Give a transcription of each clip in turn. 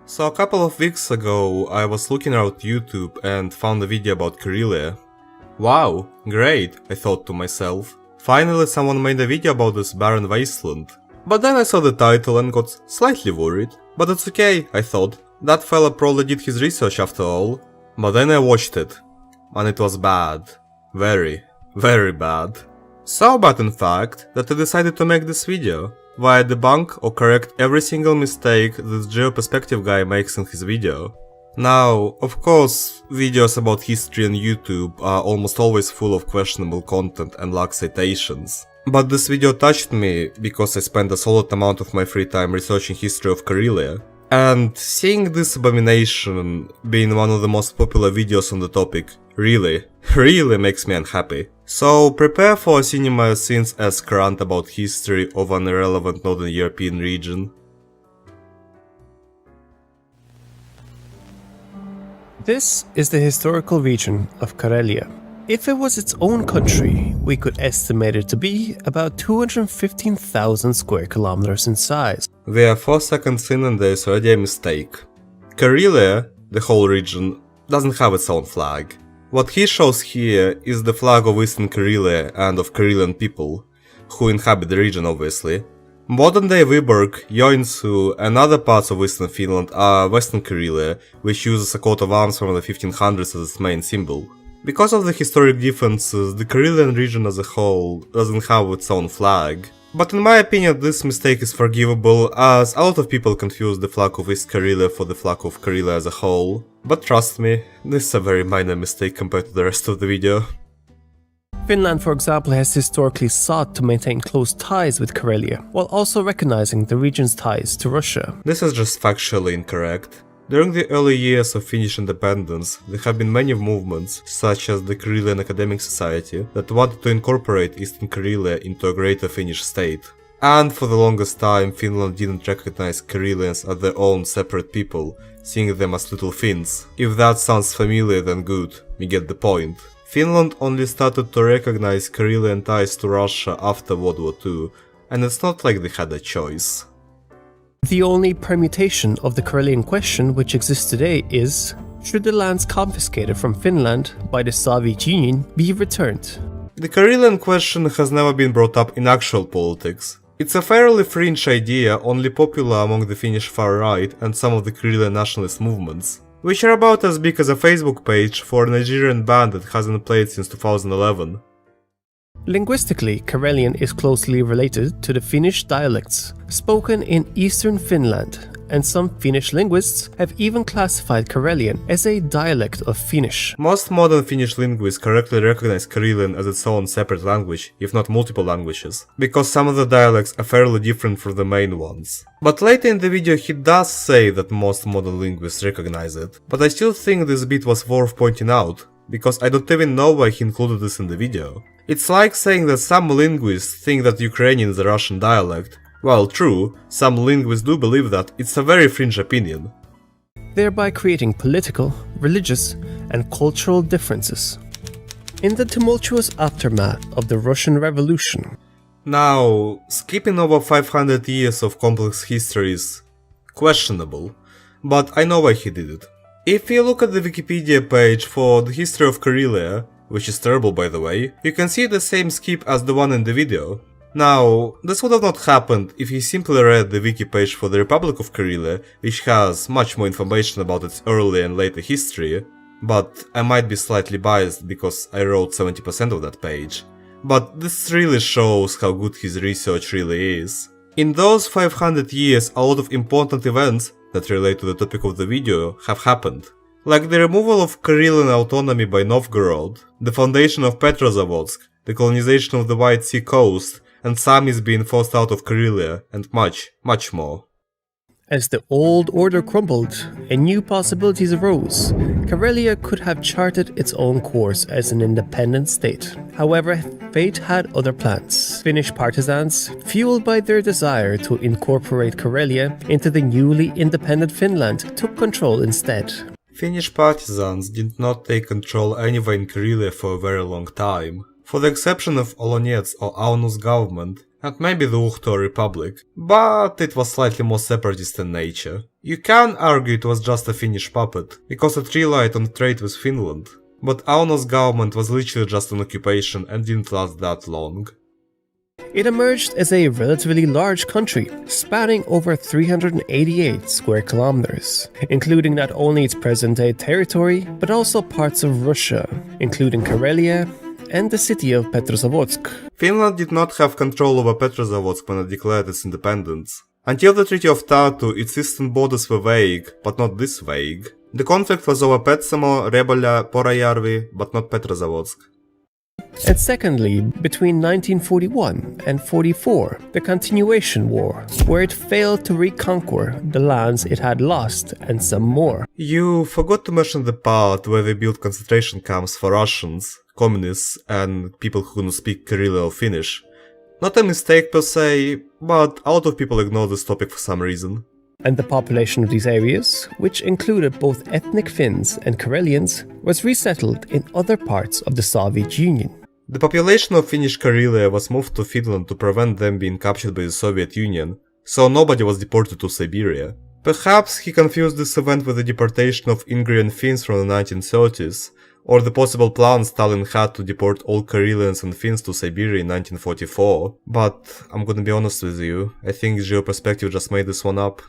So a couple of weeks ago I was looking around YouTube and found a video about Karelia. Wow, great, I thought to myself. Finally someone made a video about this barren wasteland. But then I saw the title and got slightly worried. But it's okay, I thought. That fella probably did his research after all. But then I watched it. And it was bad. Very, very bad. So bad in fact that I decided to make this video, where I debunk or correct every single mistake this geoperspective guy makes in his video. Now, of course, videos about history on YouTube are almost always full of questionable content and lack citations. But this video touched me because I spent a solid amount of my free time researching history of Karelia. And seeing this abomination being one of the most popular videos on the topic really makes me unhappy. So prepare for a cinema scenes-esque rant about history of an irrelevant Northern European region. This is the historical region of Karelia. If it was its own country, we could estimate it to be about 215,000 square kilometers in size. We are 4 seconds in and there is already a mistake. Karelia, the whole region, doesn't have its own flag. What he shows here is the flag of Eastern Karelia and of Karelian people, who inhabit the region obviously. Modern-day Vyborg, Joensuu and other parts of Eastern Finland are Western Karelia, which uses a coat of arms from the 1500s as its main symbol. Because of the historic differences, the Karelian region as a whole doesn't have its own flag. But in my opinion this mistake is forgivable, as a lot of people confuse the flag of East Karelia for the flag of Karelia as a whole. But trust me, this is a very minor mistake compared to the rest of the video. Finland, for example, has historically sought to maintain close ties with Karelia, while also recognizing the region's ties to Russia. This is just factually incorrect. During the early years of Finnish independence, there have been many movements, such as the Karelian Academic Society, that wanted to incorporate Eastern Karelia into a greater Finnish state. And for the longest time, Finland didn't recognize Karelians as their own separate people, seeing them as little Finns. If that sounds familiar, then good, we get the point. Finland only started to recognize Karelian ties to Russia after World War II, and it's not like they had a choice. The only permutation of the Karelian question which exists today is, should the lands confiscated from Finland by the Soviet Union be returned? The Karelian question has never been brought up in actual politics. It's a fairly fringe idea, only popular among the Finnish far-right and some of the Karelian nationalist movements, which are about as big as a Facebook page for a Nigerian band that hasn't played since 2011. Linguistically, Karelian is closely related to the Finnish dialects spoken in eastern Finland, and some Finnish linguists have even classified Karelian as a dialect of Finnish. Most modern Finnish linguists correctly recognize Karelian as its own separate language, if not multiple languages, because some of the dialects are fairly different from the main ones. But later in the video he does say that most modern linguists recognize it, but I still think this bit was worth pointing out, because I don't even know why he included this in the video. It's like saying that some linguists think that Ukrainian is a Russian dialect. While true, some linguists do believe that, it's a very fringe opinion. Thereby creating political, religious, and cultural differences. In the tumultuous aftermath of the Russian Revolution. Now, skipping over 500 years of complex history is questionable, but I know why he did it. If you look at the Wikipedia page for the history of Karelia, which is terrible by the way, you can see the same skip as the one in the video. Now, this would have not happened if he simply read the wiki page for the Republic of Karelia, which has much more information about its early and later history, but I might be slightly biased because I wrote 70% of that page. But this really shows how good his research really is. In those 500 years, a lot of important events that relate to the topic of the video have happened. Like the removal of Karelian autonomy by Novgorod, the foundation of Petrozavodsk, the colonization of the White Sea coast, and Saamis being forced out of Karelia, and much more. As the old order crumbled and new possibilities arose, Karelia could have charted its own course as an independent state. However, fate had other plans. Finnish partisans, fueled by their desire to incorporate Karelia into the newly independent Finland, took control instead. Finnish partisans did not take control anywhere in Karelia for a very long time. For the exception of Olonets or Aunus government, and maybe the Uhto Republic, but it was slightly more separatist in nature. You can argue it was just a Finnish puppet, because it relied on trade with Finland, but Auno's government was literally just an occupation and didn't last that long. It emerged as a relatively large country, spanning over 388 square kilometers, including not only its present-day territory, but also parts of Russia, including Karelia and the city of Petrozavodsk. Finland did not have control over Petrozavodsk when it declared its independence. Until the Treaty of Tartu, its eastern borders were vague, but not this vague. The conflict was over Petsamo, Rebola, Porajärvi, but not Petrozavodsk. And secondly, between 1941 and 44, the Continuation War, where it failed to reconquer the lands it had lost and some more. You forgot to mention the part where they built concentration camps for Russians, communists, and people who couldn't speak Karelian or Finnish. Not a mistake per se, but a lot of people ignore this topic for some reason. And the population of these areas, which included both ethnic Finns and Karelians, was resettled in other parts of the Soviet Union. The population of Finnish Karelia was moved to Finland to prevent them being captured by the Soviet Union, so nobody was deported to Siberia. Perhaps he confused this event with the deportation of Ingrian Finns from the 1930s, or the possible plan Stalin had to deport all Karelians and Finns to Siberia in 1944, but I'm gonna be honest with you, I think Geoperspective just made this one up.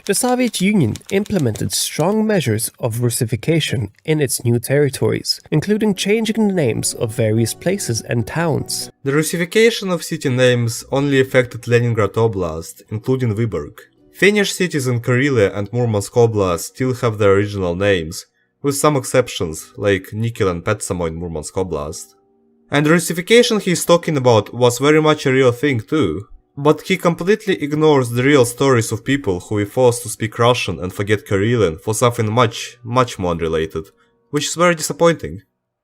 The Soviet Union implemented strong measures of Russification in its new territories, including changing the names of various places and towns. The Russification of city names only affected Leningrad Oblast, including Vyborg. Finnish cities in Karelia and Murmansk Oblast still have their original names, with some exceptions, like Nikel and Petsamo in Murmansk Oblast. And the Russification he's talking about was very much a real thing too. But he completely ignores the real stories of people who were forced to speak Russian and forget Karelian for something much more unrelated, which is very disappointing.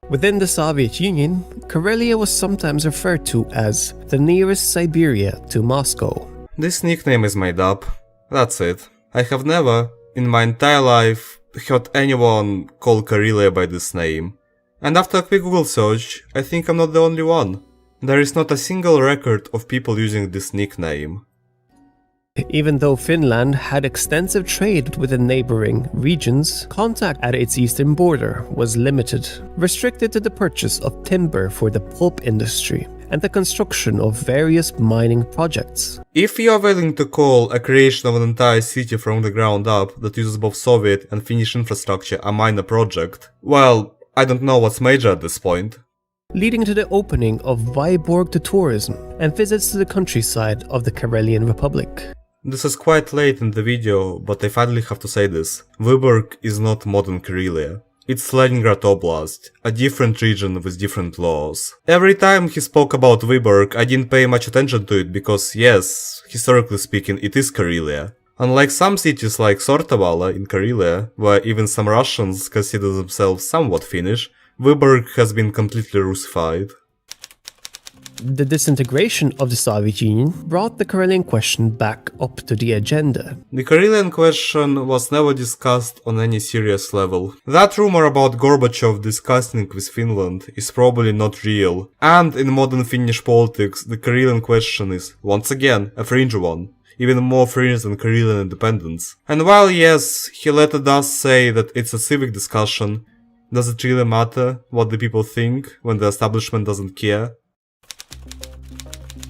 Within the Soviet Union, Karelia was sometimes referred to as the nearest Siberia to Moscow. This nickname is made up. That's it. I have never, in my entire life, heard anyone call Karelia by this name. And after a quick Google search, I think I'm not the only one. There is not a single record of people using this nickname. Even though Finland had extensive trade with the neighboring regions, contact at its eastern border was limited, restricted to the purchase of timber for the pulp industry and the construction of various mining projects. If you are willing to call a creation of an entire city from the ground up that uses both Soviet and Finnish infrastructure a minor project, well, I don't know what's major at this point. Leading to the opening of Vyborg to tourism and visits to the countryside of the Karelian Republic. This is quite late in the video, but I finally have to say this. Vyborg is not modern Karelia. It's Leningrad Oblast, a different region with different laws. Every time he spoke about Vyborg, I didn't pay much attention to it because, yes, historically speaking, it is Karelia. Unlike some cities like Sortavala in Karelia, where even some Russians consider themselves somewhat Finnish, Vyborg has been completely Russified. The disintegration of the Soviet Union brought the Karelian question back up to the agenda. The Karelian question was never discussed on any serious level. That rumor about Gorbachev discussing with Finland is probably not real, and in modern Finnish politics the Karelian question is, once again, a fringe one. Even more fringe than Karelian independence. And while yes, he let us say that it's a civic discussion, does it really matter what the people think when the establishment doesn't care?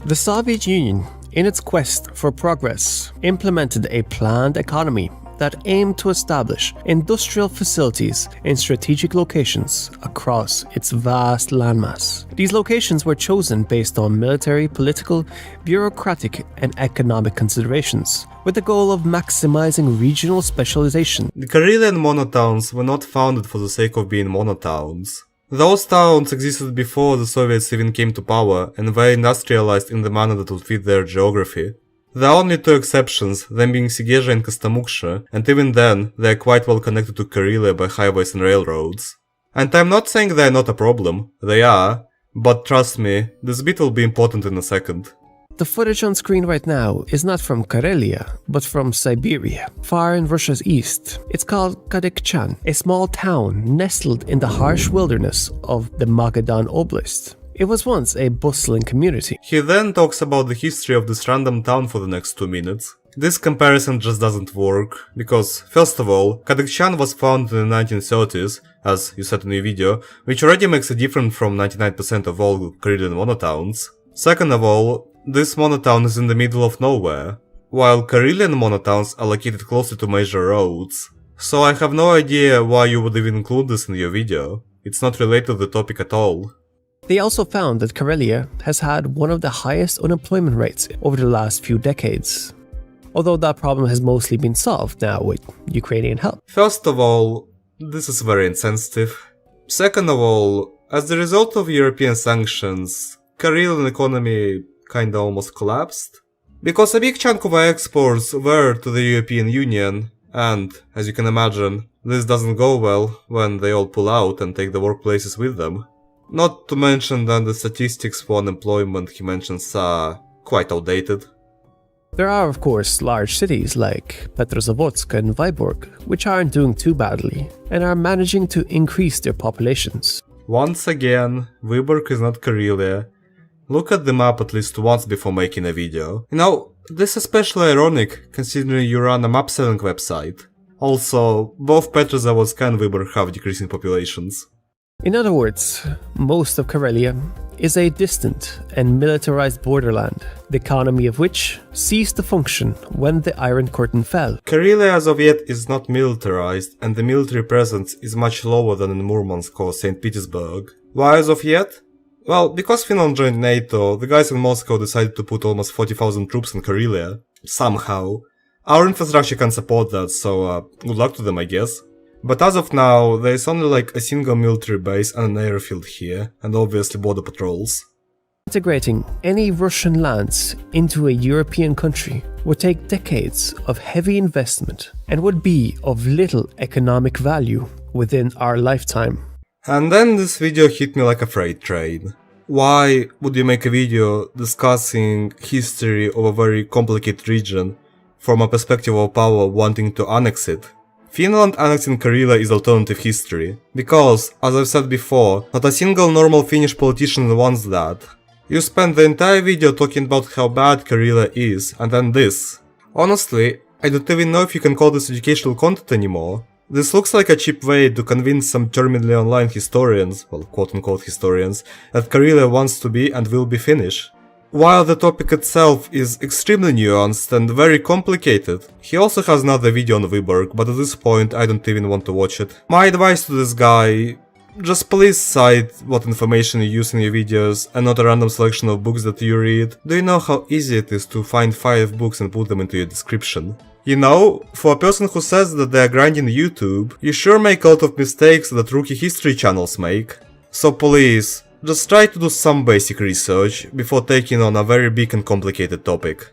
The Soviet Union, in its quest for progress, implemented a planned economy that aimed to establish industrial facilities in strategic locations across its vast landmass. These locations were chosen based on military, political, bureaucratic, and economic considerations, with the goal of maximizing regional specialization. The Karelian monotowns were not founded for the sake of being monotowns. Those towns existed before the Soviets even came to power and were industrialized in the manner that would fit their geography. There are only two exceptions, them being Sigezha and Kostomuksha, and even then, they are quite well connected to Karelia by highways and railroads. And I'm not saying they are not a problem, they are, but trust me, this bit will be important in a second. The footage on screen right now is not from Karelia, but from Siberia, far in Russia's east. It's called Kadykchan, a small town nestled in the harsh wilderness of the Magadan Oblast. It was once a bustling community. He then talks about the history of this random town for the next 2 minutes. This comparison just doesn't work, because, first of all, Karjalan was founded in the 1930s, as you said in your video, which already makes it different from 99% of all Karelian monotowns. Second of all, this monotown is in the middle of nowhere, while Karelian monotowns are located closer to major roads. So I have no idea why you would even include this in your video. It's not related to the topic at all. They also found that Karelia has had one of the highest unemployment rates over the last few decades, although that problem has mostly been solved now with Ukrainian help. First of all, this is very insensitive. Second of all, as the result of European sanctions, Karelian economy kinda almost collapsed, because a big chunk of our exports were to the European Union, and, as you can imagine, this doesn't go well when they all pull out and take the workplaces with them. Not to mention that the statistics for unemployment he mentions are quite outdated. There are of course large cities like Petrozavodsk and Vyborg, which aren't doing too badly, and are managing to increase their populations. Once again, Vyborg is not Karelia. Look at the map at least once before making a video. You know, this is especially ironic considering you run a map selling website. Also, both Petrozavodsk and Vyborg have decreasing populations. In other words, most of Karelia is a distant and militarized borderland, the economy of which ceased to function when the Iron Curtain fell. Karelia as of yet is not militarized, and the military presence is much lower than in Murmansk or St. Petersburg. Why as of yet? Well, because Finland joined NATO, the guys in Moscow decided to put almost 40,000 troops in Karelia. Somehow. Our infrastructure can support that, so good luck to them, I guess. But as of now, there is only like a single military base and an airfield here, and obviously border patrols. Integrating any Russian lands into a European country would take decades of heavy investment and would be of little economic value within our lifetime. And then this video hit me like a freight train. Why would you make a video discussing history of a very complicated region from a perspective of power wanting to annex it? Finland annexing Karelia is alternative history, because, as I've said before, not a single normal Finnish politician wants that. You spend the entire video talking about how bad Karelia is, and then this. Honestly, I don't even know if you can call this educational content anymore. This looks like a cheap way to convince some terminally online historians, well, quote-unquote historians, that Karelia wants to be and will be Finnish. While the topic itself is extremely nuanced and very complicated, he also has another video on Vyborg, but at this point I don't even want to watch it. My advice to this guy, just please cite what information you use in your videos and not a random selection of books that you read. Do you know how easy it is to find 5 books and put them into your description? You know, for a person who says that they are grinding YouTube, you sure make a lot of mistakes that rookie history channels make. So please, just try to do some basic research before taking on a very big and complicated topic.